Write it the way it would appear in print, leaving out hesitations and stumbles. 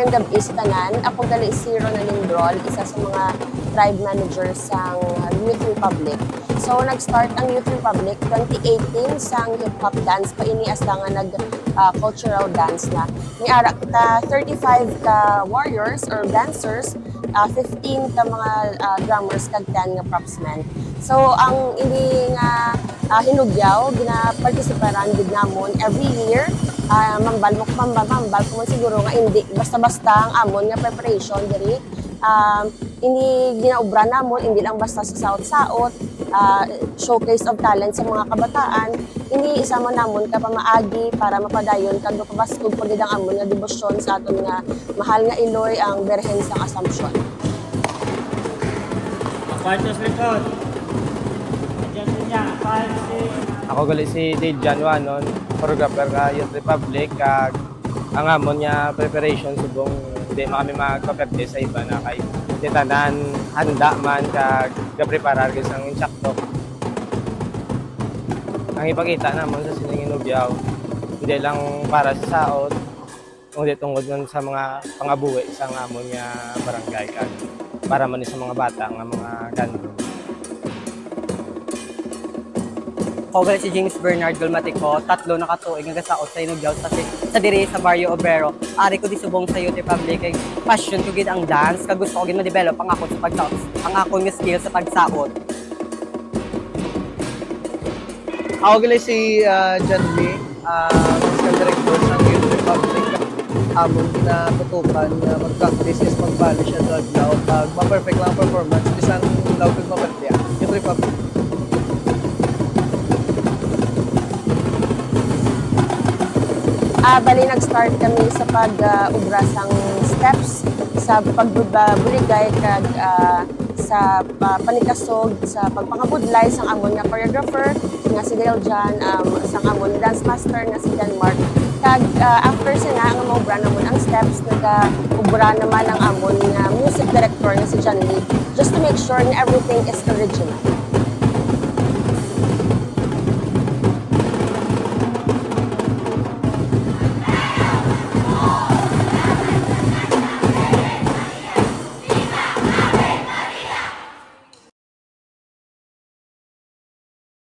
Magandang gabi sa tanan. Ako gali si Ronaldin Brol, isa sa mga tribe manager sa Youth Republic. So nag-start ang Youth Republic 2018 sang hip-hop dance pa ini as nga cultural dance na. May ara kita 35 ka warriors or dancers, 15 ka mga drummers kag 10 nga propsmen. So ang ini nga hinugyaw gina-participaran gid namon every year. Mambal ko man siguro nga hindi basta-basta ang amon nga preparation diri. Ini ginaobra namon hindi lang basta sa saot-saot, showcase of talent sa mga kabataan. Ini isama namon ka pamaagi para mapadayon kag mapabaskog pagid ang amon nga debosyon sa aton nga mahal nga Iloy ang Birhen sang Assumption. Partos likod. Diyan niya, ako gali si Dave Januanon, choreographer ka Youth Republic, kag ang amon niya preparation subong hindi kami magpaperte sa iba na kay titanan handa man kag gapreparar kay sang insakto. Ang ipakita namon sa sining inugyaw hindi lang para sa saot, kundi tungod man sa mga pangabuhi sa amon nga barangay kag para man sa mga bata nga mga gandong. Ako si James Bernard Gulmatico, 3 na katuig nga saot sa inugyaw sa diri sa Barrio Obrero. Ari ko di subong sa Youth Republic kay passion ko gid ang dance, kag gusto ko gid ma-develop ang ako sa pagsaot, ang akong skill sa pagsaot. Ako gali si John Lee, musical director ng Youth Republic. Amon ginatutukan na mag-practice is magbali siya sa adlaw pag ma-perfect lang ang performance isang law kag mabalya. Youth Republic. Bali nag-start kami sa pag-ubra sang steps sa pagbuligay kag sa panikasog sa pagpangabudlay sang amon nga choreographer nga si Dale John, sang amon dance master nga si Denmark. Kag after sina ang maubra namon ang steps nag-ubra naman ang amon nga music director nga si John Lee, just to make sure na everything is original.